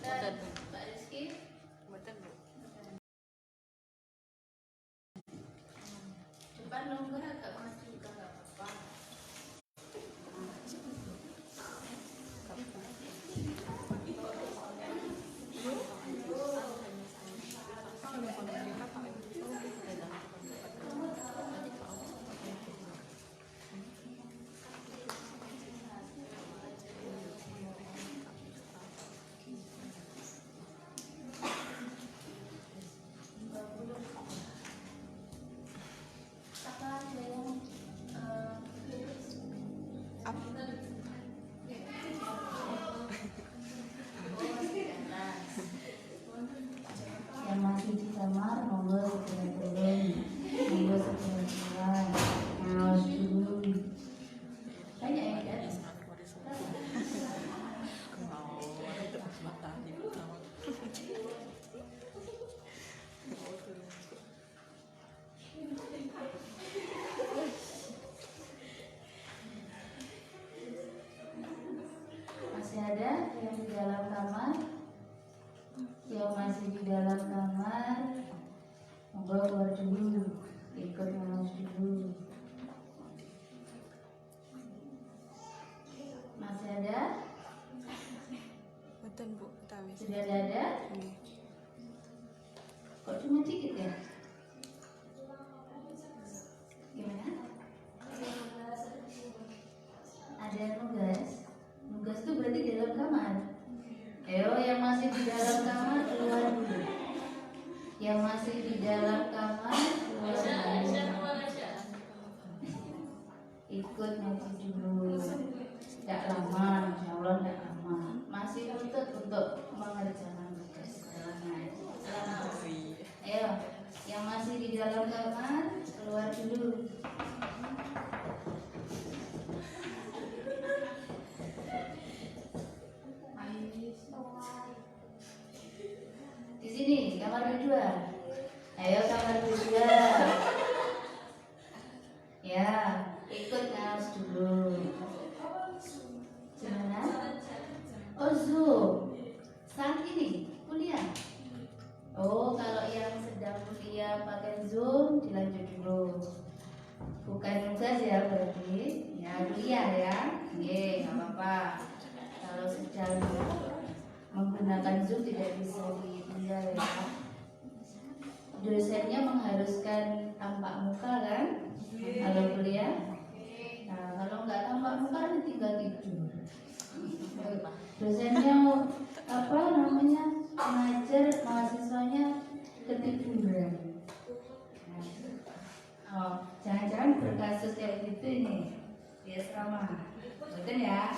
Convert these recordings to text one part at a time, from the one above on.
Mbak Rizky. Depan longgar agak maju juga nggak apa-apa. Yang masih di kamar monggo segera turun, monggo segera keluar, ngaos dulu. Banyak ya kan? Masih ada yang di dalam kamar? Yang masih di dalam kamar monggo keluar dulu, ikut ngaos dulu. Masih ada? Betul Bu, tahu. Sudah ada? Kok cuma dikit ya? Gimana? Ada nugas? Nugas itu berarti di dalam kamar. Ayo yang masih di dalam kamar keluar dulu. Yang masih di dalam kamar keluar dulu. Ikut ngaji dulu. Tidak lama, insya Allah tidak lama. Masih untuk mengerjakan tugas dalam ngaji. Ayo, yang masih di dalam kamar keluar dulu. Di sini kamar kedua. Ayo kamar kedua. Ya, ikut ngaos dulu. Gimana? Oh Zoom. Saat ini kuliah. Oh, kalau yang sedang kuliah pakai Zoom dilanjut dulu. Bukan nugas ya berarti. Ya kuliah ya. Nggih, nggak apa-apa. Kalau sedang menggunakan Zoom tidak bisa ditinggal ya. Dosennya mengharuskan tampak muka kan? Kalau kuliah. Nah, kalau nggak tampak muka nanti tinggal tidur. Dosennya apa namanya mengajar mahasiswanya ketiduran. Oh, jangan-jangan berkasus kayak gitu ini di asrama, betul ya?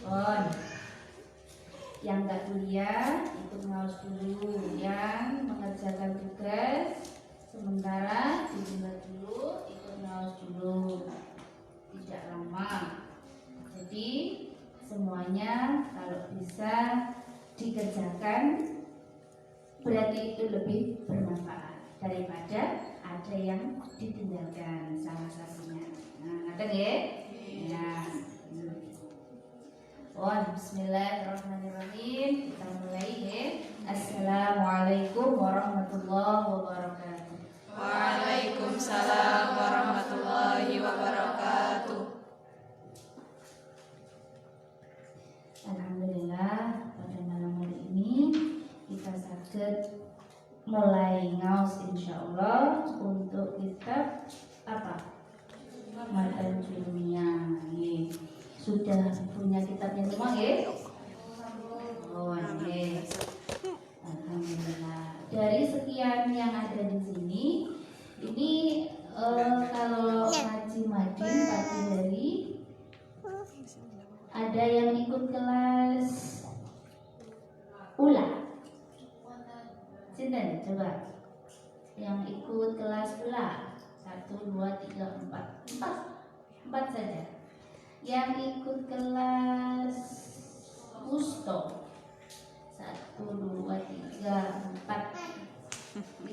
On, yang nggak kuliah ikut ngaos dulu, yang mengerjakan tugas sementara ditunda dulu, ikut ngaos dulu, tidak lama. Jadi semuanya kalau bisa dikerjakan berarti itu lebih bermanfaat daripada ada yang ditinggalkan salah satunya. Nah, ngerti ya? Ya. Bismillahirrahmanirrahim. Kita mulai ya. Assalamualaikum warahmatullahi wabarakatuh. Waalaikumsalam warahmatullahi wabarakatuh. Alhamdulillah pada malam hari ini kita sakit mulai ngaos insyaallah untuk kitab apa? Matan Dunia. Sudah punya kitabnya semua ya? Oh, oke. Alhamdulillah. Dari sekian yang ada di sini, ini kalau ngaji Madin pagi hari ada yang ikut kelas Ula. Sinten coba. Yang ikut kelas Ula 1, 2, 3, 4 saja. Yang ikut kelas Gusto 1, 2, 3, 4, 5.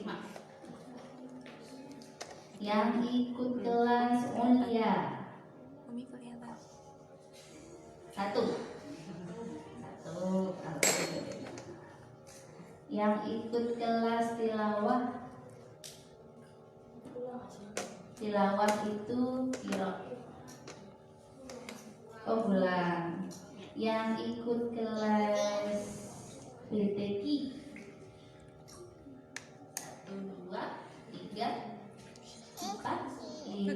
Yang ikut kelas Ulia Umi kelihatan. Satu. Yang ikut kelas tilawah. Tilawah itu kira. Oh bulan. Yang ikut kelas BTQ. 1, 2, 3, 4, 5.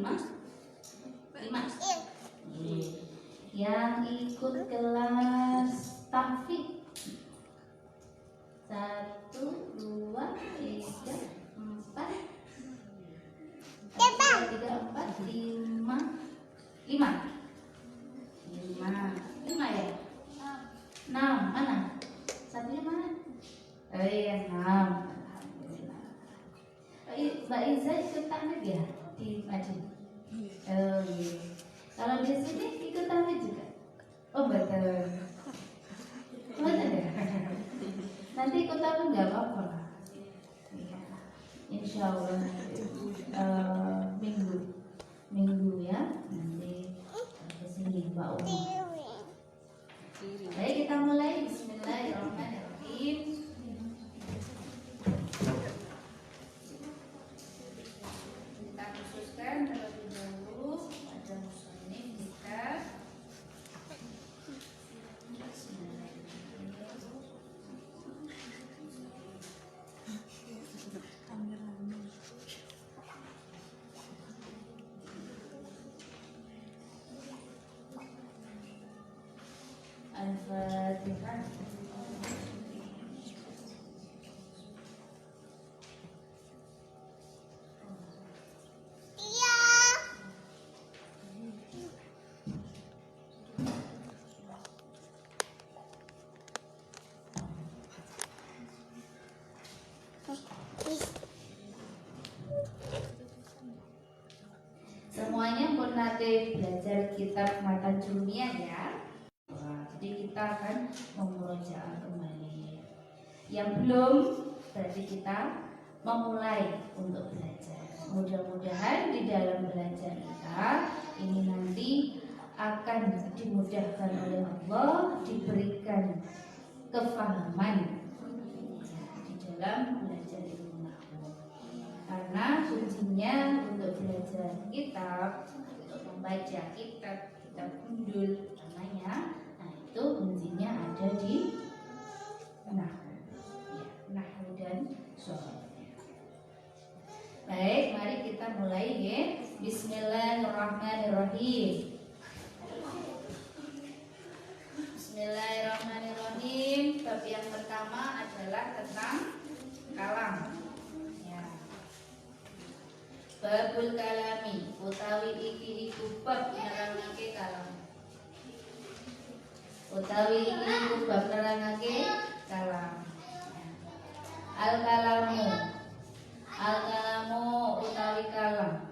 Yang ikut kelas tahfiz. 1, 2, 3, 4. 3, 4, 5. 5 ya? 6. Mana? Satunya mana? Oh iya 6. Alhamdulillah. Mbak Iza ikut tahfiz ya di Majid? Oh iya. Kalau di sini ikut tahfiz juga? Oh betul. Betul ya? Nanti ikut tahfiz nggak apa-apa lah. Ya. Insya Allah minggu ya nanti kesini Mbak Uma. Baik, kita mulai. Bismillahirrahmanirrahim. Kita khususkan terlebih dahulu pada musannif kita. Al-Fatihah. Semuanya pun nanti belajar kitab Matan Jumiyah ya. Jadi kita akan memurojaah kembali. Yang belum berarti kita memulai untuk belajar. Mudah-mudahan di dalam belajar kita ini nanti akan dimudahkan oleh Allah, diberikan kefahaman di dalam belajar ilmu nahwu. Karena kuncinya untuk belajar kitab, untuk membaca kitab gundul namanya, nah itu kuncinya ada di nahwu, ya, nahwu dan sorof. Baik, mari kita mulai ya. Bismillahirrahmanirrahim. Bismillahirrahmanirrahim. Bab yang pertama adalah tentang kalam. Babul kalami utawi iki iku bab nerangake kalam. Utawi iki iku bab nerangake kalam. Al kalamu utawi kalam.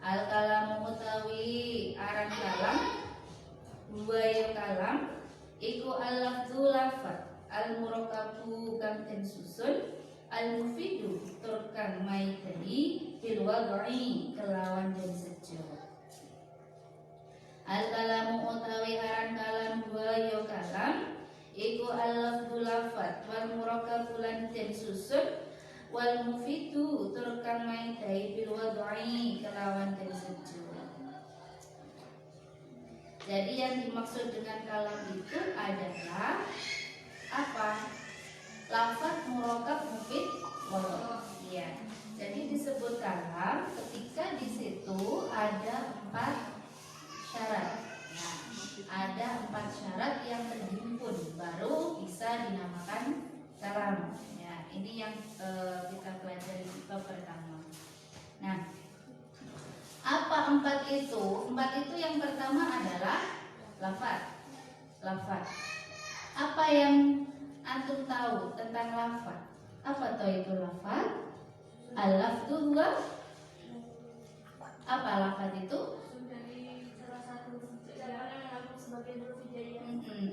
Al kalamu utawi aran kalam. Buaya kalam iku al-lafzu lafaz. Al murakabu kang den susun. Al-mufidu turkan maitani bil wad'i kelawan dan sejo. Al-kalamu utawi aran kalam buaya kalam iku al-lafzu lafaz wal murakabu lan den susun wal mufidu turkan maitani bil wad'i kelawan dan sejo. Jadi yang dimaksud dengan kalam itu adalah apa? Lafaz murakab mufid wadh. Ya. Jadi disebut kalam ketika di situ ada 4 syarat. Nah, ada 4 syarat yang terhimpun baru bisa dinamakan kalam. Ya, ini yang kita pelajari di bab pertama. Nah, apa 4 itu? 4 itu yang pertama adalah lafaz. Lafaz. Apa yang antum tahu tentang lafaz? Apa toh itu lafaz? Al-lafzu huwa apa lafaz itu?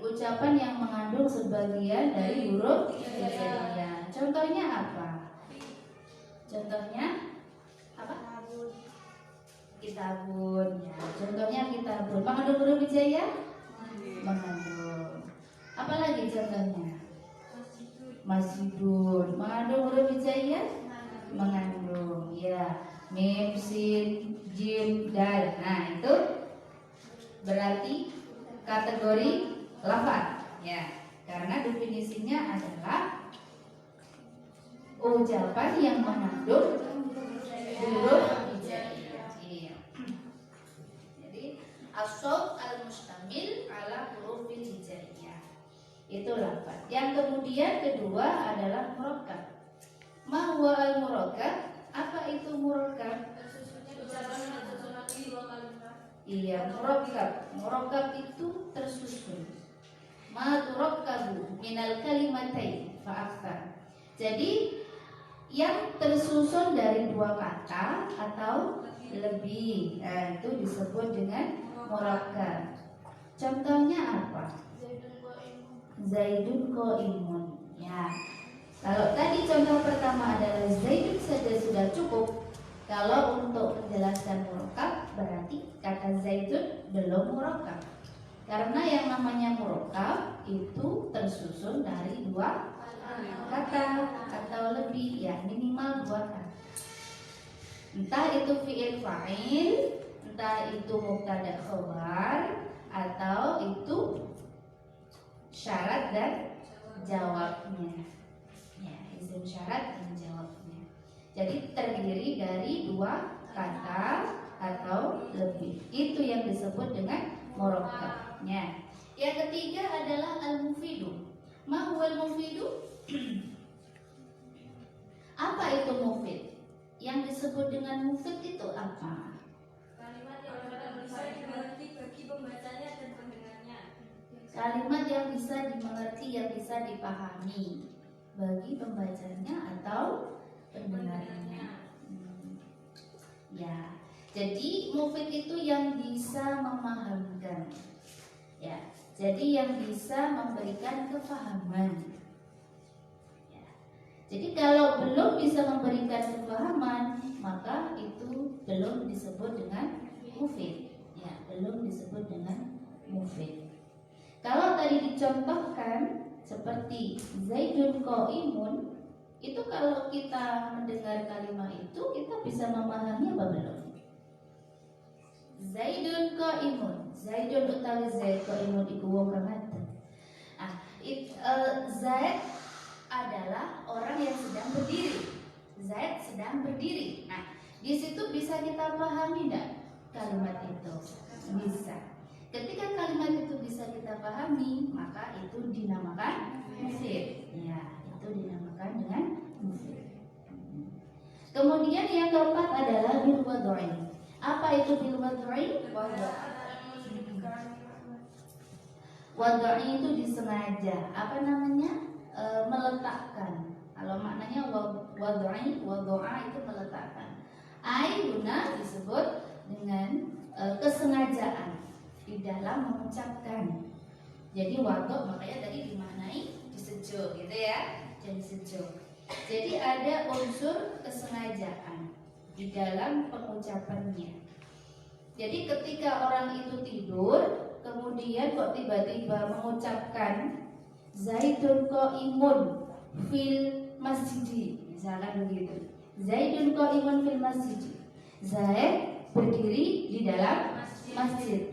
Ucapan yang mengandung sebagian dari huruf hijaiyah. Contohnya apa? Contohnya apa? Kitabun. Ya, contohnya kitabun. Mengandung huruf hijaiyah? Mengandung. contohnya? Masjidun. Mengandung huruf hijaiyah? Mengandung. Ya. Mim, sin, jim, dal. Nah, itu berarti kategori lafaz. Ya. Karena definisinya adalah ucapan yang mengandung huruf hijaiyah. Iya. Jadi as-shaut al-mustamil ala huruf hijaiyah. Itu lafaz. Yang kemudian kedua adalah murakkab. Ma huwa al-murakkab? Apa itu murakkab? Iya, murakkab. Murakkab itu tersusun. Ma turakkabu minal kalimatain fa aktsar. Jadi yang tersusun dari dua kata atau lebih, nah, itu disebut dengan murakkab. Contohnya apa? Zaidun qaimun. Ya. Kalau tadi contoh pertama adalah Zaidun saja sudah cukup. Kalau untuk menjelaskan murakkab berarti kata Zaidun belum murakkab. Karena yang namanya murakkab itu tersusun dari dua kata atau lebih, ya minimal dua kata. Entah itu fi'il fa'il, entah itu mubtada khabar, atau itu syarat dan jawabnya. Ya, isim syarat dan jawabnya. Jadi terdiri dari dua kata atau lebih. Itu yang disebut dengan murakkab. Ya. Yang ketiga adalah al-mufidu. Ma huwa al-mufidu? Apa itu mufid? Yang disebut dengan mufid itu apa? Kalimat yang bisa dimengerti bagi pembacanya dan pendengarnya. Kalimat yang bisa dimengerti, yang bisa dipahami bagi pembacanya atau pendengarnya. Ya, jadi mufid itu yang bisa memahamkan. Ya, jadi yang bisa memberikan kefahaman. Ya. Jadi kalau belum bisa memberikan kefahaman, maka itu belum disebut dengan mufid. Ya, belum disebut dengan mufid. Kalau tadi dicontohkan seperti Zaidun qaimun, itu kalau kita mendengar kalimat itu kita bisa memahami apa belum? Zaidun qaimun. Zaidun utawi Zaid qaimun iku wong kang ngadeg. Zaid adalah orang yang sedang berdiri. Zaid sedang berdiri. Nah, di situ bisa kita pahami enggak kalimat itu? Bisa. Ketika kalimat itu bisa kita pahami, maka itu dinamakan mufid. Ya, itu dinamakan dengan mufid. Kemudian yang keempat adalah bil wad'i. Apa itu bil wad'i? Wad'i itu disengaja. Apa namanya? Meletakkan. Kalau maknanya wad'i, wadu'a itu meletakkan. Ayyuna disebut dengan kesengajaan di dalam mengucapkan. Jadi waduk makanya tadi dimaknai disejuk gitu ya, jadi sejuk. Jadi ada unsur kesengajaan di dalam pengucapannya. Jadi ketika orang itu tidur, kemudian kok tiba-tiba mengucapkan Zaidun qaimun fil masjid, misalkan begitu. Zaidun qaimun fil masjid. Zaid berdiri di dalam masjid.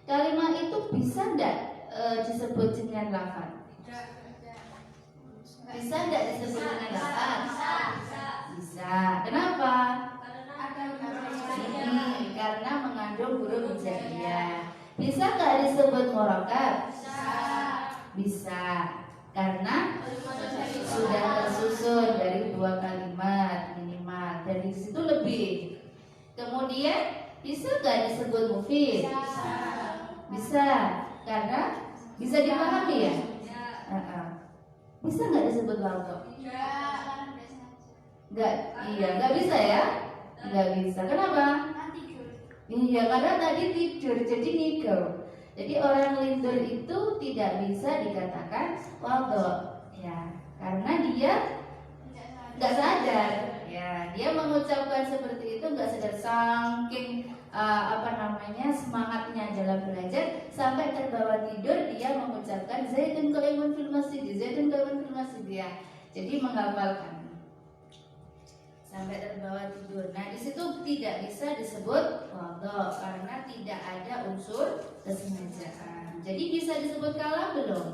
Kalimat itu bisa enggak disebut dengan lafaz? Bisa enggak disebut dengan lafaz? Bisa. Kenapa? Karena mengandung huruf hijaiyah. Bisa enggak disebut murakkab? Bisa. Karena sudah tersusun dari dua kalimat minimal. Dan di situ lebih. Kemudian bisa enggak disebut mufid? Bisa, karena bisa dipahami ya. Bisa nggak disebut waduk? Nggak, iya nggak bisa ya. Nggak bisa. Kenapa? Iya, karena tadi tidur jadi ngigau. Jadi orang lindur itu tidak bisa dikatakan waduk, ya, karena dia nggak sadar. Ya, dia mengucapkan seperti itu nggak sadar, saking semangatnya dalam belajar sampai terbawa tidur dia mengucapkan Zaidun qaimun fil masjid, Zaidun qaimun fil masjid ya. Jadi menghafalkan sampai terbawa tidur. Nah, di situ tidak bisa disebut wadho karena tidak ada unsur kesengajaan. Jadi bisa disebut kalam belum?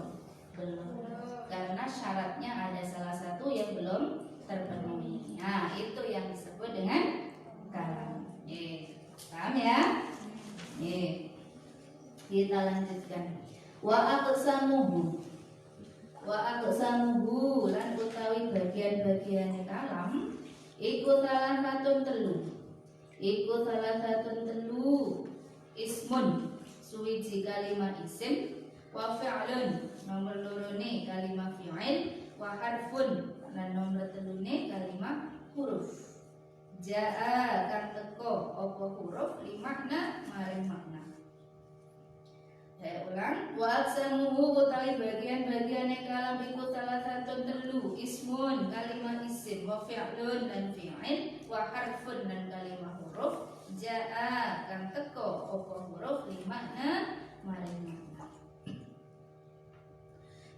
Belum. Karena syaratnya ada salah satu yang belum terpenuhi. Nah, itu yang disebut dengan kalam. Paham ya? Kita lanjutkan. Wa aqsamuhu lan utawi bagian-bagian kalam iku salah satu telu ismun suwiji kalimat isim wa fi'lun nomor lorone kalimat fi'il wa harfun lan nomor telune kalimat huruf. Jaa kang teko apa huruf li makna maring makna. Saya ulang, wa aqsamuhu utawi bagian-bagiane kalam iku salah satu telu ismun kalimat isim wa fi'lun dan fi'il wa harfun dan kalimat huruf. Jaa kang teko apa huruf li makna maring makna.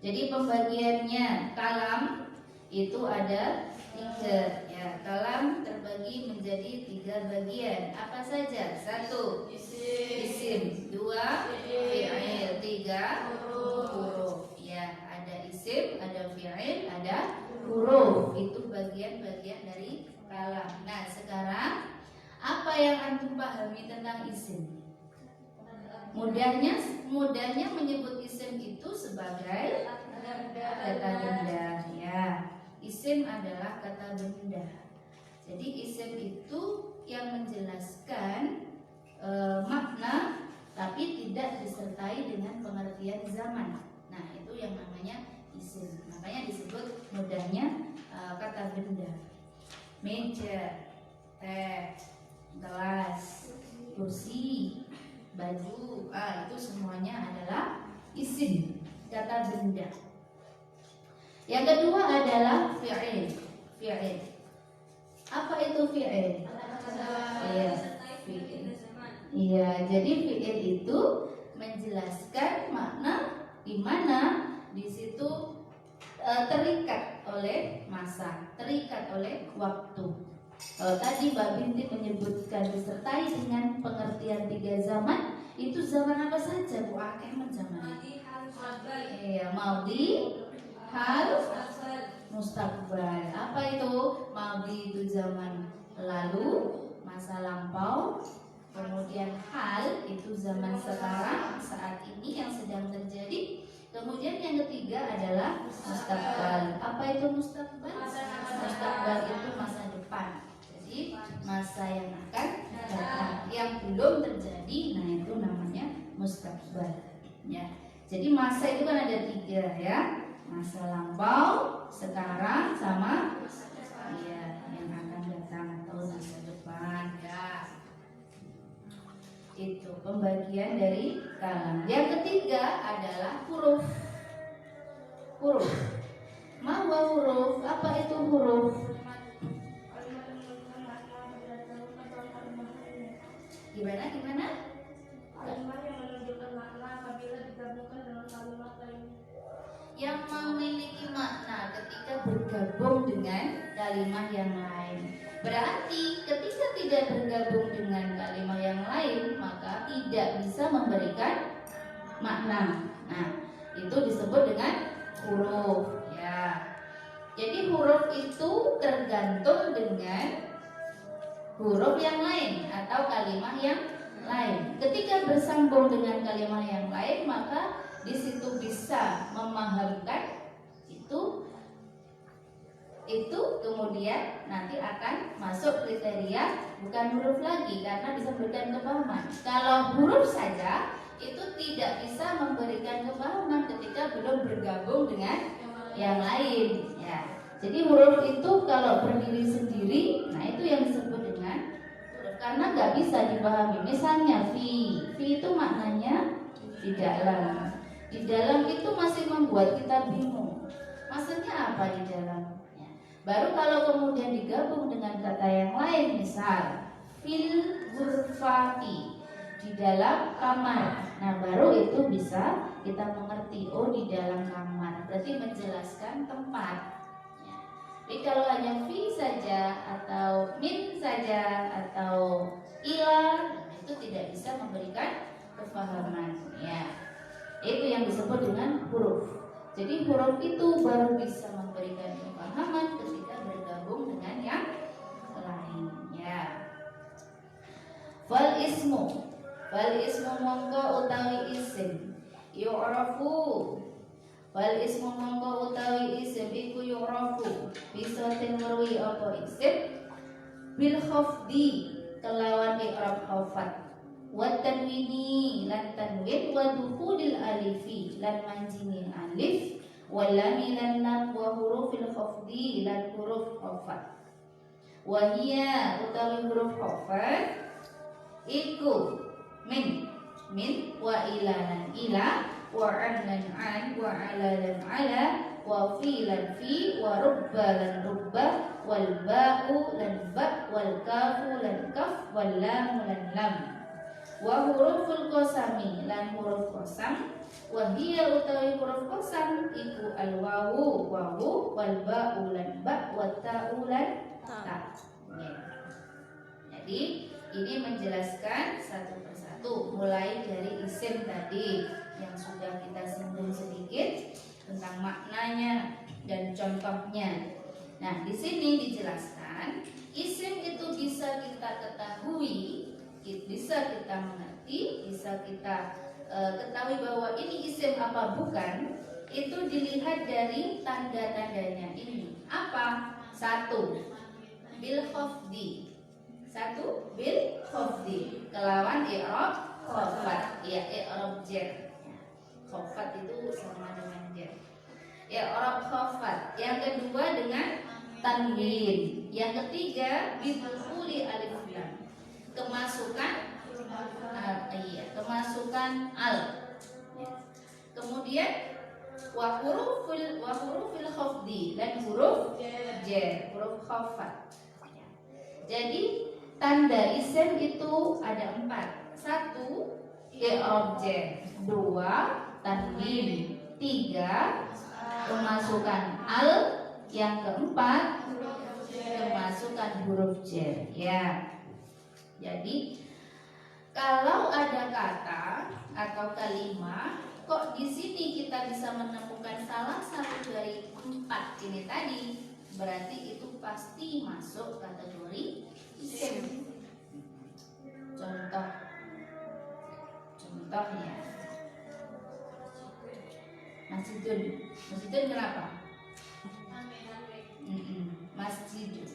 Jadi pembagiannya kalam itu ada 3 ya. Kalam terbagi menjadi 3 bagian. Apa saja? 1 isim, 2 fi'il, 3 huruf. Ya, ada isim, ada fi'il, ada huruf. Itu bagian-bagian dari kalam. Nah, sekarang apa yang antum pahami tentang isim? Mudahnya menyebut isim itu sebagai kata benda ya. Isim adalah kata benda. Jadi isim itu yang menjelaskan makna tapi tidak disertai dengan pengertian zaman. Nah, itu yang namanya isim. Makanya disebut mudahnya kata benda. Meja, teh, gelas, kursi, baju, itu semuanya adalah isim, kata benda. Yang kedua adalah fi'il. Apa itu fi'il? Iya, fi'il. Iya, jadi fi'il itu menjelaskan makna di mana di situ terikat oleh masa, terikat oleh waktu. Kalau tadi Mbak Binti menyebutkan disertai dengan pengertian 3 zaman, itu zaman apa saja Bu? Akemen zaman. Iya, maudi, hal, mustaqbal. Apa itu? Maudi itu zaman lalu, masa lampau. Kemudian hal itu zaman sekarang, saat ini yang sedang terjadi. Kemudian yang ketiga adalah mustaqbal. Apa itu mustaqbal? Mustaqbal itu masa depan. Jadi masa yang akan datang, yang belum terjadi. Nah, itu namanya mustaqbal. Ya. Jadi masa itu kan ada 3 ya. Masa lampau, sekarang, sama yang akan datang atau masa depan ya. Itu pembagian dari kalam. Yang ketiga adalah huruf. Mahwa huruf? Apa itu huruf? Gimana? Kalimat yang menunjukkan makna apabila digabungkan dengan kalimat lain. Yang memiliki makna ketika bergabung dengan kalimat yang lain. Berarti ketika tidak bergabung dengan kalimat yang lain, maka tidak bisa memberikan makna. Nah, itu disebut dengan huruf ya. Jadi huruf itu tergantung dengan huruf yang lain atau kalimat yang lain. Ketika bersambung dengan kalimat yang lain, maka di situ bisa memahamkan itu kemudian nanti akan masuk kriteria bukan huruf lagi karena bisa memberikan kepahaman. Kalau huruf saja itu tidak bisa memberikan kepahaman ketika belum bergabung dengan yang lain ya. Jadi huruf itu kalau berdiri sendiri, nah itu yang disebut dengan huruf karena nggak bisa dipahami. Misalnya fi itu maknanya di dalam. Di dalam itu masih membuat kita bingung. Maksudnya apa di dalam? Baru kalau kemudian digabung dengan kata yang lain, misal fil ghurfati, di dalam kamar. Nah, baru itu bisa kita mengerti, oh di dalam kamar berarti menjelaskan tempat ya. Tapi kalau hanya fi saja atau min saja atau ila, itu tidak bisa memberikan kefahaman ya. Itu yang disebut dengan huruf. Jadi huruf itu baru bisa memberikan kefahaman ketika bergabung dengan yang lainnya. Fal ismu mongko utawi isim yu'rafu. Fal ismu mongko utawi isim iku yu'rafu bisa tenwerwi apa isim bil khafdi kelawan i'rab khafat wa tanwini lan tanwin wa dukhulil alifi lan manjini alif wa lam lan lam wa hurufil khafdi lan huruf khafat. Wa hiya utawi huruf khafat iku min wa ilalan ila wa anlan an wa alalan ala wa fi lan fi wa rubba lan rubba wal ba'u lan ba wal kafu lan kaf wal lam lan lam wa huruful qasami lan huruf qasam. Wa hiya utawi huruf qasam iku al wawu wal ba'u lan ba wa ta'u lan ta. Jadi ini menjelaskan satu persatu, mulai dari isim tadi yang sudah kita singgung sedikit tentang maknanya dan contohnya. Nah, di sini dijelaskan isim itu bisa kita ketahui, bisa kita mengerti, bisa kita ketahui bahwa ini isim apa bukan, itu dilihat dari tanda-tandanya ini. Apa? Satu, bil khafdi. Satu, bil khafdi kelawan i'rab khafat. Ya, i'rab jar. Khafat itu sama dengan jar. I'rab khafat. Yang kedua dengan tanwin. Yang ketiga bidukhuli alif lam. Kemasukan kemasukan al. Kemudian wa hurufil khafdi dan huruf jar, huruf khafat. Jadi tanda isim itu ada 4. 1 i'rab jar, 2 tanwin, 3 kemasukan al, yang keempat kemasukan huruf jar ya. Jadi kalau ada kata atau kalimat kok di sini kita bisa menemukan salah satu dari 4 ini tadi, berarti itu pasti masuk kategori isim. Contohnya masjidun kenapa? Masjidun.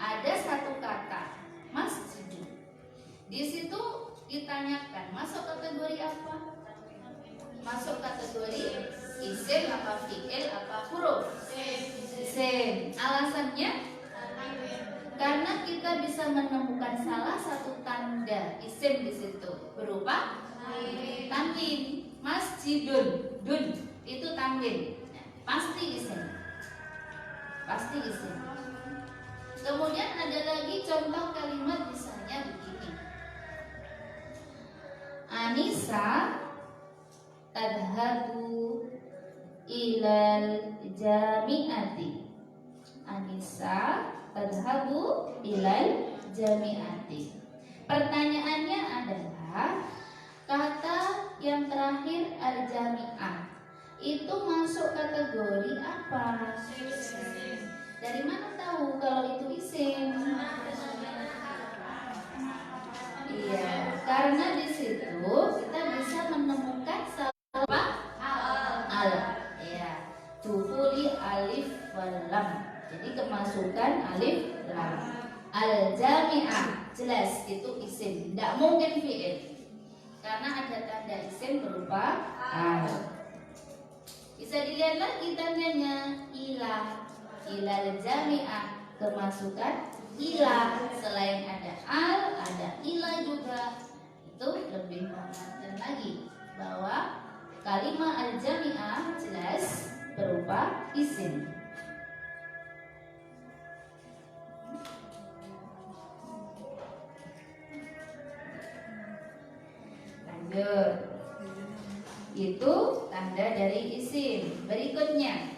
Ada satu kata masjidun. Di situ ditanyakan masuk kategori apa? Masuk kategori isim apa fi'il apa huruf? Isim. Alasannya karena kita bisa menemukan salah satu tanda isim di situ berupa tanwin. Masjidun, dun itu tanwin, pasti isim. Pasti isim. Kemudian ada lagi contoh kalimat misalnya begini. Anisa tadhabu ilal jami'ati. Anisa tadhabu ilal jami'ati. Pertanyaannya adalah kata yang terakhir al-jami'ah itu masuk kategori apa? Dari mana tahu kalau itu isim? Iya, karena di situ kita bisa menemukan salah al. Ya, tuhuli alif wal lam. Jadi kemasukan alif lam. Al-jami'ah jelas itu isim, tidak mungkin fi'il. Karena ada tanda isim berupa al. Bisa dilihat lagi tandanya ilah. Ilal jami'ah kemasukan ilah. Selain ada al, ada ilah juga. Itu lebih menguatkan lagi bahwa kalimat al-jami'ah jelas berupa isim. itu tanda dari isim. Berikutnya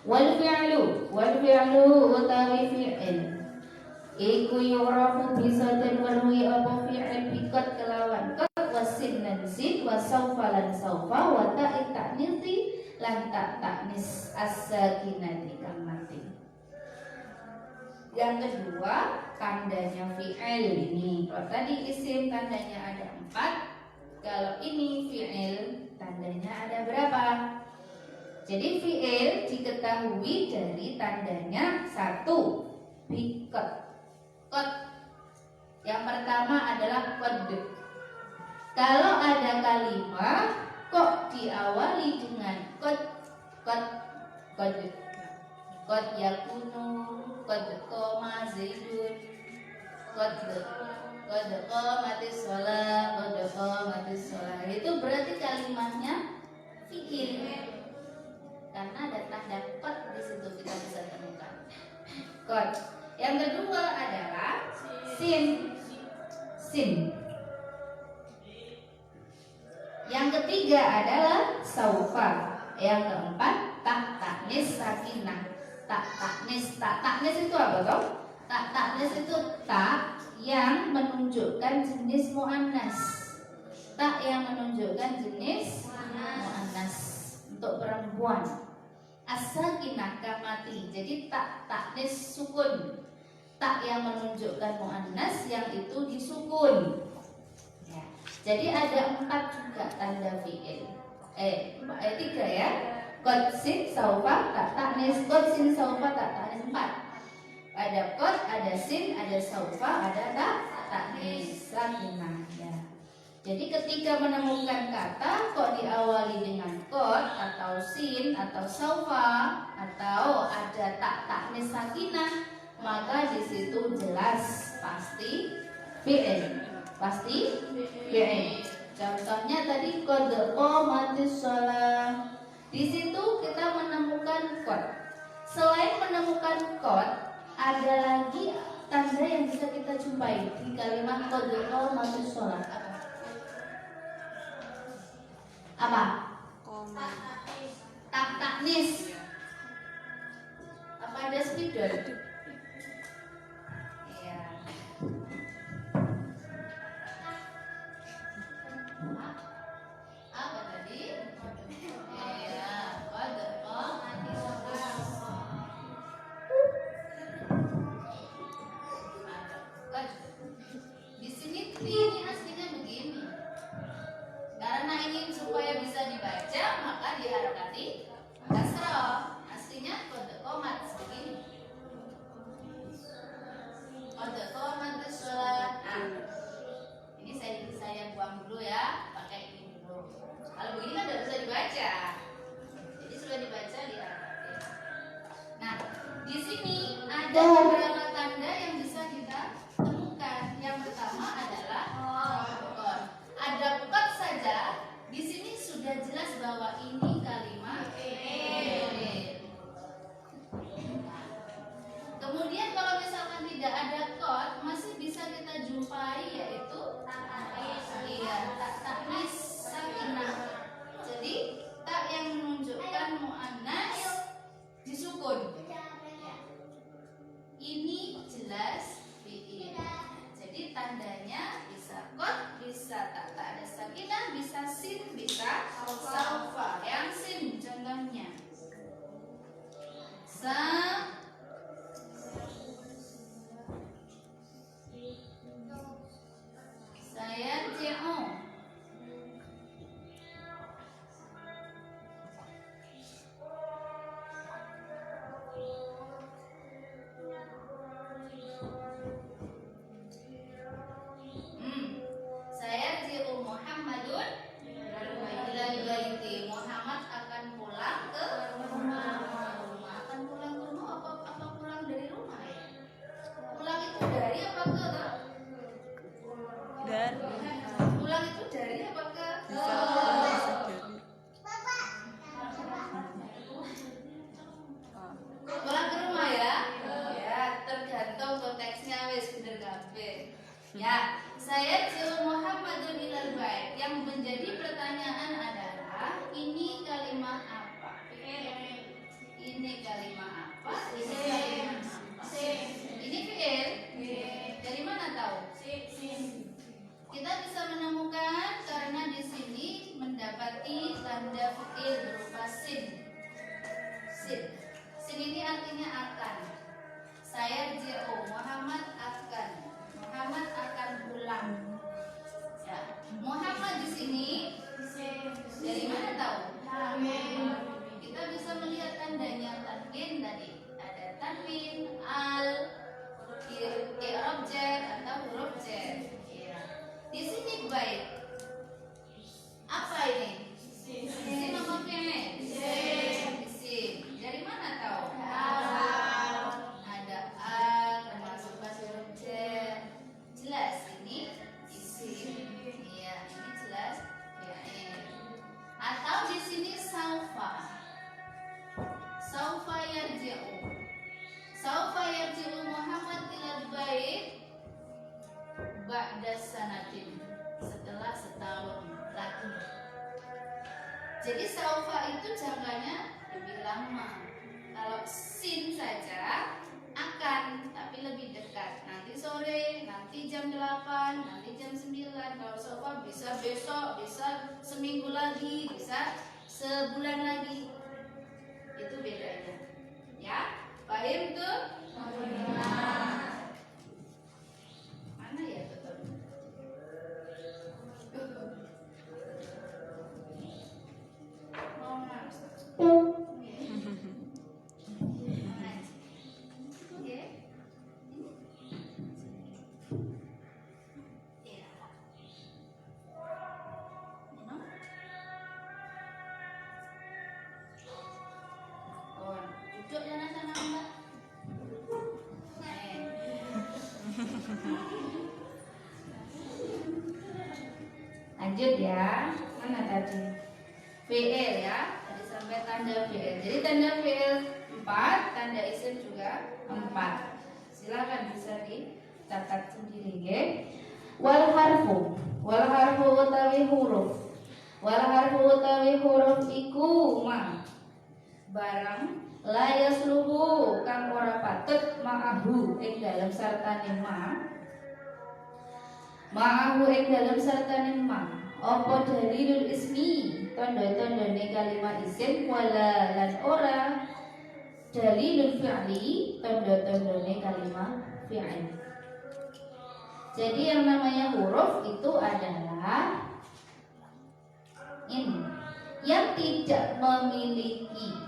wal fi'lu utawi fi'il iku yurafu bisa terwarwi apa fi'il biqat kelawan qad wasin lan sin wa saufa lan saufa wa ta'i ta'nisi lan ta'nis as-sakinati kang mati. Yang kedua tandanya fi'il ini. Kalau tadi isim tandanya ada 4, kalau ini fi'il tandanya ada berapa? Jadi fi'il diketahui dari tandanya 1 biqat. Qad. Yang pertama adalah qad. Kalau ada kalimat kok diawali dengan qad yakunu, qad qama zaidun, qad qamatis shalah. Itu berarti kalimatnya fi'il. Karena ada tanda qad di situ kita bisa temukan. Qad. Yang kedua adalah sin. Yang ketiga adalah saufa. Yang keempat ta'nis sakinah. Ta'nis itu apa toh? Ta'nis itu ta yang menunjukkan jenis muannas. Ta yang menunjukkan jenis muannas untuk perempuan. As-sakinah kamati. Jadi ta'nis sukun. Ta yang menunjukkan muannas yang itu disukun. Ya. Jadi ada 4 juga tanda fi'il. 3 ya. Qad sin saufa ta'nis, qad sin saufa ta'nis 4. Ada qad, ada sin, ada saufa, ada ta'nis sakinah ya. Jadi ketika menemukan kata kok diawali dengan qad atau sin atau saufa atau ada ta'nis sakinah, maka di situ jelas pasti fi'il. Contohnya tadi qad qamatis shalah. Di situ kita menemukan qad. Selain menemukan qad, ada lagi tanda yang bisa kita jumpai di kalimat qad qamatis shalah. Apa? Koma. Ta'nis. Apa ada spidol? Iya. Apa tadi? Iya, qad qamatis shalah. Di sini ini aslinya begini. Karena ingin supaya bisa dibaca, maka diharakati kasrah. Aslinya qad qomat begini. baik. Apa ini? Isim apa fi'il? Isim. Dari mana tahu? Ada al termasuk bahasa huruf jar. Jelas ini isim. Iya, ini jelas fi'il. Atau di sini saufa. Saufa yarji'u. Saufa yarji'u Muhammad ilal bait ba'da sanatin. Setelah setahun lagi. Jadi saufa itu jangkanya lebih lama. Kalau sin saja akan, tapi lebih dekat. Nanti sore, nanti jam 8, nanti jam 9. Kalau saufa bisa besok, bisa seminggu lagi, bisa sebulan lagi. Itu bedanya. Ya, paham tuh? Mana ya betul? Mau nangis? Lanjut ya, mana tadi? Fi'il ya, tadi sampai tanda fi'il. Jadi tanda fi'il 4, tanda isim juga 4. Silakan bisa dicatat sendiri ya. Wal harfu utawi huruf. Wal harfu utawi huruf iku ma barang la yasluhu kang ora patut ma'ahu ing dalam sartane ma'ahu ing dalam sartane apa dalilul ismi tondo-tondone kalimat isim wala lan ora dalilul fi'li tondo-tondone kalimat fi'il. Jadi yang namanya huruf itu adalah ini yang tidak memiliki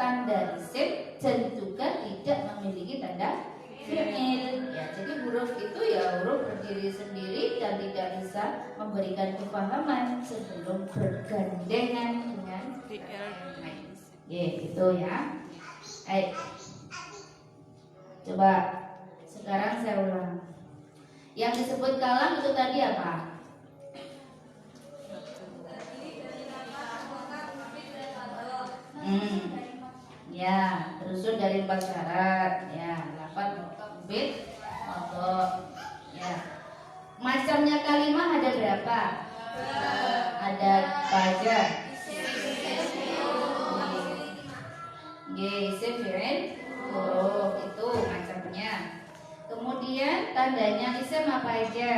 tanda isim dan juga tidak memiliki tanda fi'il. Ya, jadi huruf itu ya huruf berdiri sendiri dan tidak bisa memberikan kepahaman sebelum bergandengan dengan fi'il. Ya, itu ya. Baik. Coba sekarang saya ulang. Yang disebut kalam itu tadi apa? Ya, terusun dari 4 syarat. Ya, lafaz mukabit atau ya. Macamnya kalimat ada berapa? Ada baca. Isim fi'il huruf itu macamnya. Kemudian tandanya isim apa aja?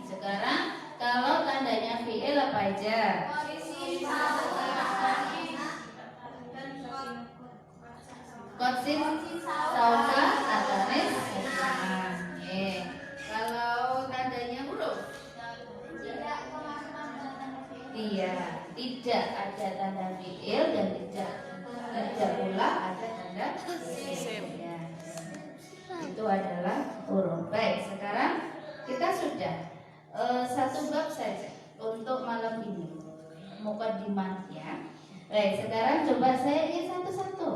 Sekarang kalau tandanya fi'il apa aja? Qadsim, saufa, atanis. Kalau tandanya huruf? Iya, tidak ada tanda fi'il dan tidak pula ada tanda isim. Ya. Itu adalah huruf. Baik, sekarang kita sudah satu bab saja untuk malam ini, mukadimah ya. Baik, sekarang coba saya ingin satu-satu.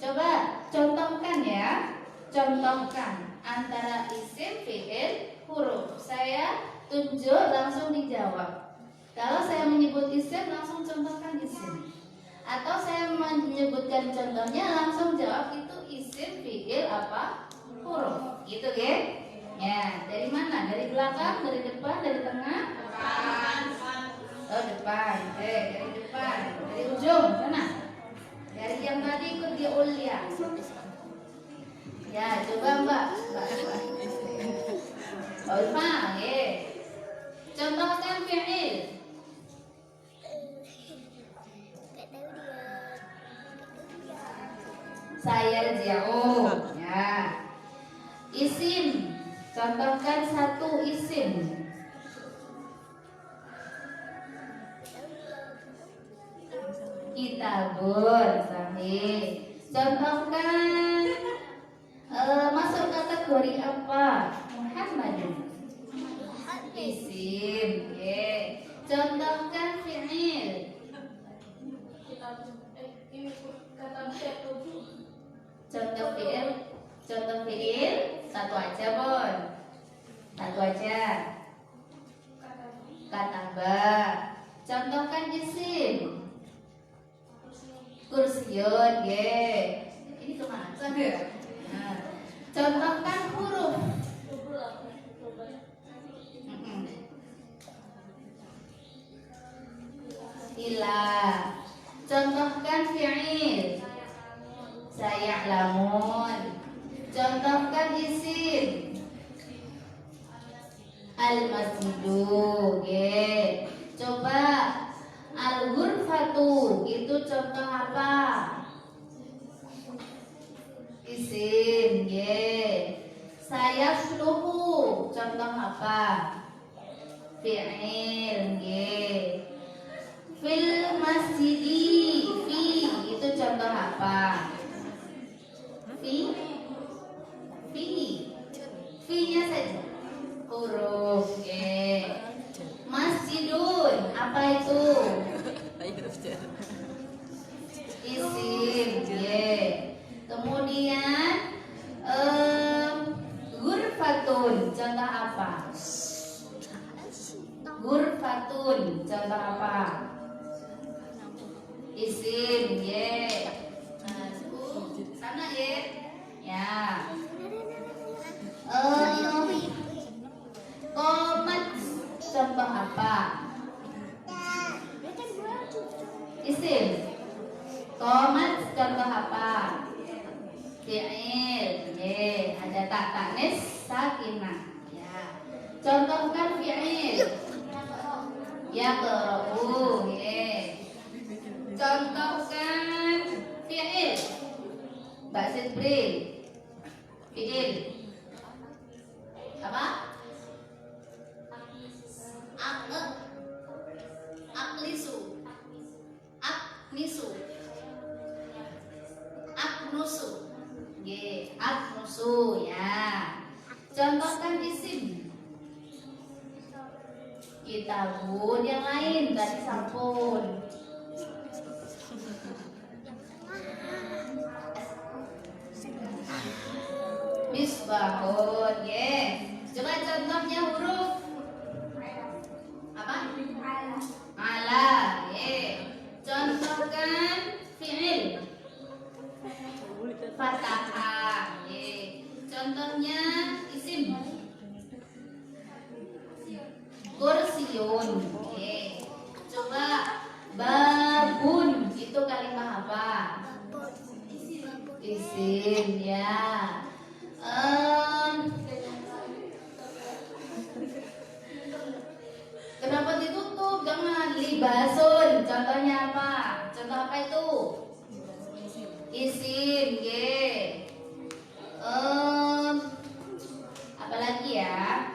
Coba contohkan ya, contohkan antara isim, fi'il, huruf. Saya tunjuk langsung dijawab. Kalau saya menyebut isim langsung contohkan isim. Atau saya menyebutkan contohnya langsung jawab itu isim, fi'il, apa? Huruf. Gitu ya. Ya, dari mana? Dari belakang, dari depan, dari tengah? Depan. Oh, depan. Oke, dari depan. Dari ujung, mana? Dari yang tadi ikut dia Ulia. Ya, coba Mbak. Ulfa, ya. Contohkan fi'il. Saya jauh. Ya. Isim. Contohkan satu isim. Kitab. Sabun, sahih. Contohkan masuk kategori apa? Muhammadun. Isim. Oke. Contohkan fi'il. Ini kata tubuh. Contoh fi'il satu aja, Bon. Satu aja. Kataba. Contohkan isim. Kursiun, ini kemana saja? Nah, contohkan huruf. Ila. Contohkan fi'il. Saya'lamun. Contohkan isim. Al-masjidu. Coba al-ghurfatu itu contoh apa? Isim. Sayafluhu contoh apa? Fi'il. Fil masjidi. Fi itu contoh apa? Fi nya saja huruf. Masjidun apa itu? Isim. Kemudian ghurfatun contoh apa? Ghurfatun contoh apa? Isim. Nah, sana ya. Qomat contoh apa? Isim. Qomat contoh apa? Fi'il. Ada tak tanis sakinah. Ya. Contohkan fi'il. Yaqra'u. Contohkan fi'il. Mbak Sidri. Fi'il. Apa? Aklisu. Aknisu. Aknusu. Aknusu ya. Contohkan isim. Kitabun yang lain tadi sampun. Misbahun. Coba contohnya huruf apa? Ala. Contohkan fi'il. Fatahah. Contohnya isim. Kursiun. Coba babun itu kalimat apa? Isim ya. Kenapa ditutup? Jangan. Libasun contohnya apa? Contoh apa itu? Isim. Apa lagi ya?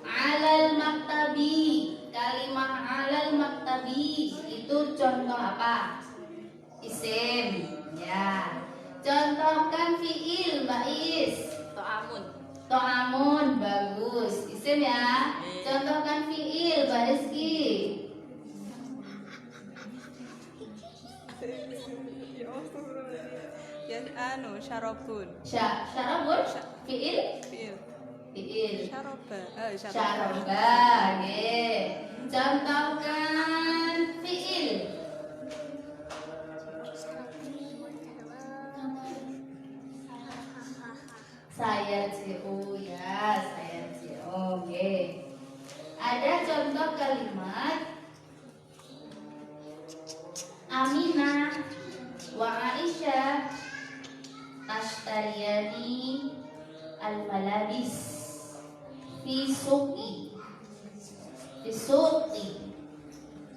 Alal maktabi. Kalimat alal maktabi itu contoh apa? Isim ya. Contohkan fi'il, Mbak Is. To'amun, bagus. Isim ya. Contohkan fi'il, Mbak Rizky. Syarabun. Syarabun, fi'il. Syaraba. Contohkan fi'il. Saya CEO ya, saya CEO. Ada contoh kalimat Aminah wa Aisyah tastariyani al-malabis fi suqi.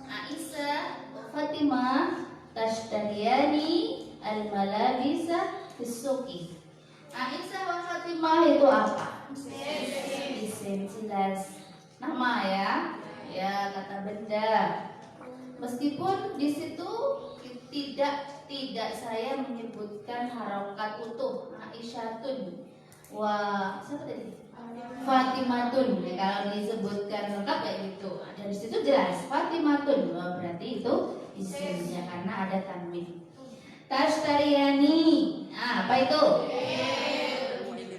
Aisyah wa Fatimah tastariyani al-malabisa fi suqi. Aisyah wa Fatimah itu apa? Isim. Jelas. Nama ya, kata benda. Meskipun di situ Tidak saya menyebutkan harokat utuh. Aisyatun siapa tadi? Fatimatun. Ya, kalau disebutkan lengkap kayak gitu. Dari situ jelas Fatimatun. Berarti itu isimnya karena ada tanwin. Tastariyani. Apa itu?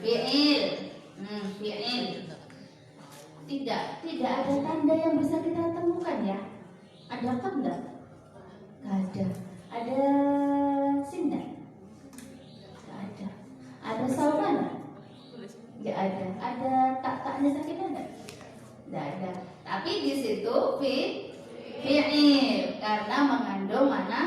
Fi'il. Fi'il. Tidak ada tanda yang bisa kita temukan ya. Ada apa enggak? Enggak ada. Ada sin enggak? Enggak ada. Ada saufa enggak? Enggak ada. Ada tak-taknya sakinah enggak? Enggak ada. Tapi di situ fi'il karena mengandung mana?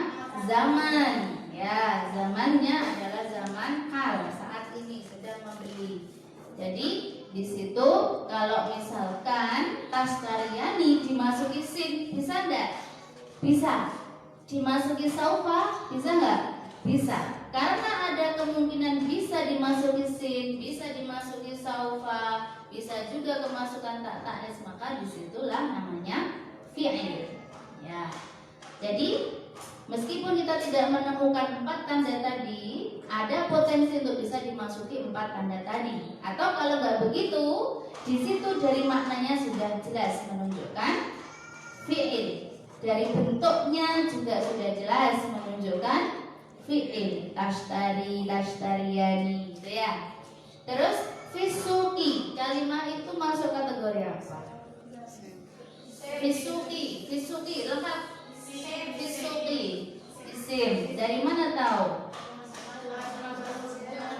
Zaman. Ya, zamannya adalah zaman hal saat ini sedang membeli. Jadi di situ kalau misalkan Tastariyani dimasuki sin, bisa enggak? Bisa. Dimasuki saufa, bisa enggak? Bisa. Karena ada kemungkinan bisa dimasuki sin, bisa dimasuki saufa, bisa juga kemasukan tak-taknis, maka disitulah namanya fi'il. Ya. Jadi meskipun kita tidak menemukan 4 tanda tadi, ada potensi untuk bisa dimasuki 4 tanda tadi. Atau kalau nggak begitu, di situ dari maknanya sudah jelas menunjukkan fi'il. Dari bentuknya juga sudah jelas menunjukkan fi'il. Tastariyani, gitu ya. Terus fisuki, kalimat itu masuk kategori apa? Fisuki lengkap. Fisuki, isim. Dari mana tahu?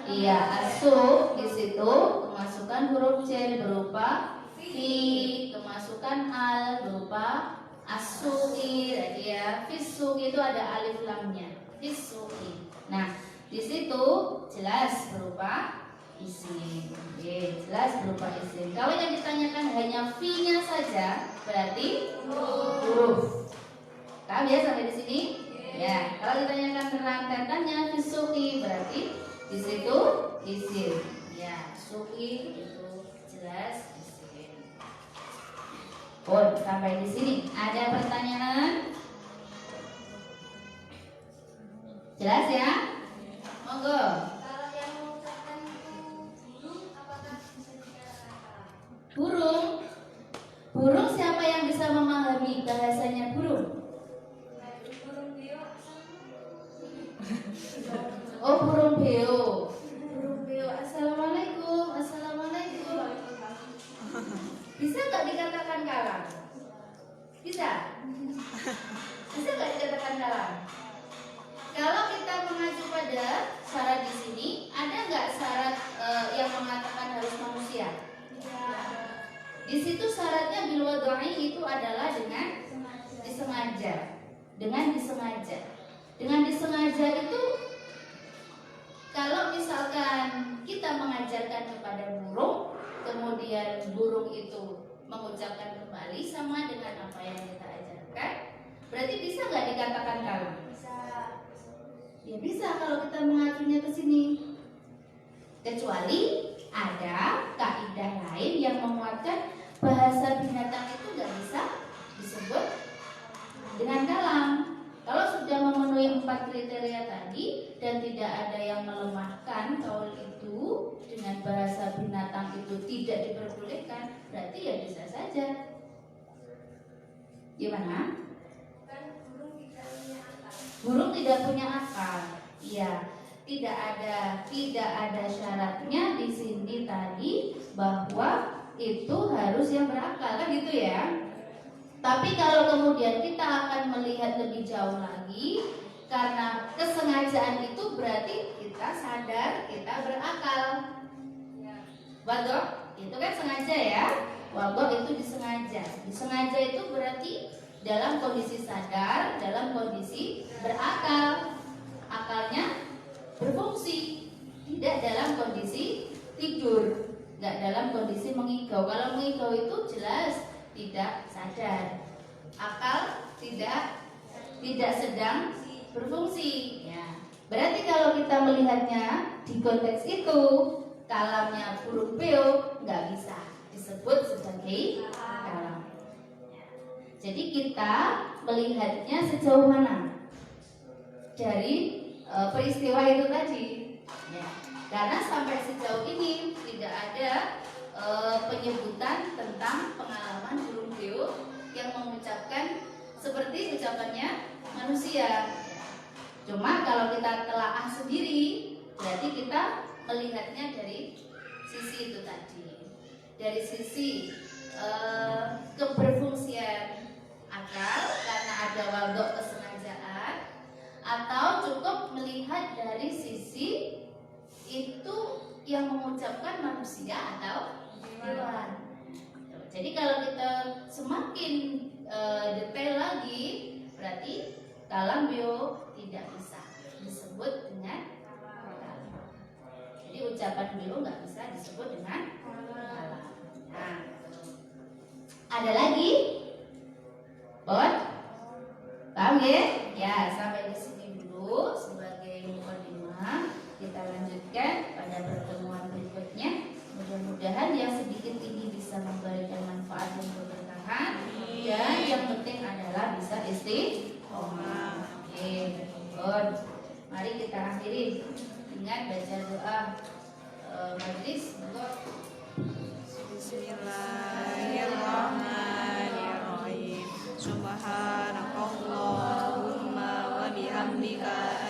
Iya, asuk di situ kemasukan huruf jar berupa fi, kemasukan al berupa asuki. Ya, fisuki itu ada alif lamnya. Fisuki. Nah, di situ jelas berupa isim. Jelas berupa isim. Kalau yang ditanyakan hanya fi-nya saja, berarti huruf. Paham ya sampai di sini? Ya. Kalau ditanyakan rentetannya fisuki, berarti di situ isim. Ya, suki itu jelas isim. Sampai di sini ada pertanyaan? Jelas ya? Monggo. Kalau yang mengucapkan burung, apakah bisa dikatakan? Burung siapa yang bisa memahami bahasanya burung? Burung beo. Oh, burung beo. Burung beo. Assalamualaikum. Bisa nggak dikatakan kalam? Bisa? Bisa nggak dikatakan kalam? Kalau kita mengacu pada syarat di sini, ada nggak syarat yang mengatakan harus manusia? Di situ syaratnya bil wadai itu adalah dengan disengaja. Dengan disengaja itu, kalau misalkan kita mengajarkan kepada burung, kemudian burung itu mengucapkan kembali sama dengan apa yang kita ajarkan, berarti bisa nggak dikatakan kalam? Ya bisa kalau kita mengacunya ke sini. Kecuali ada kaidah lain yang menguatkan bahasa binatang itu nggak bisa disebut dengan kalam. Kalau sudah memenuhi 4 kriteria tadi dan tidak ada yang melemahkan kaul itu dengan bahasa binatang itu tidak diperbolehkan, berarti ya bisa saja. Gimana? Kan burung tidak punya akal. Burung tidak punya akal. Iya, tidak ada syaratnya di sini tadi bahwa itu harus yang berakal, kan gitu ya. Tapi kalau kemudian kita akan melihat lebih jauh lagi, karena kesengajaan itu berarti kita sadar, kita berakal. Wadok itu kan sengaja ya. Wadok itu disengaja. Disengaja itu berarti dalam kondisi sadar, dalam kondisi berakal. Akalnya berfungsi, tidak dalam kondisi tidur, tidak dalam kondisi mengigau. Kalau mengigau itu jelas tidak sadar, akal tidak sedang berfungsi. Ya. Berarti kalau kita melihatnya di konteks itu, kalamnya burung beo nggak bisa disebut sebagai kalam. Ya. Jadi kita melihatnya sejauh mana? dari peristiwa itu tadi. Ya. Karena sampai sejauh ini tidak ada penyebutan tentang pengalaman burung beo yang mengucapkan seperti ucapannya manusia. Cuma kalau kita telaah sendiri, berarti kita melihatnya dari sisi itu tadi, dari sisi keberfungsian akal karena ada wadok kesengajaan, atau cukup melihat dari sisi itu yang mengucapkan manusia atau hewan. Jadi kalau kita semakin detail lagi, berarti kalam bio tidak bisa disebut dengan kalam. Jadi ucapan bio nggak bisa disebut dengan kalam. Nah, ada lagi, Bon? Paham ya? Ya, sampai di sini dulu sebagai mukadimah. Kita lanjutkan pada pertemuan berikutnya. Mudah-mudahan yang sedikit ini bisa memberikan manfaat yang berberkahan, dan yang penting adalah bisa istiqomah. Oke, Bon. Mari kita akhiri dengan baca doa majlis. Bismillahirrahmanirrahim. Subhanakallahumma wa bihamdika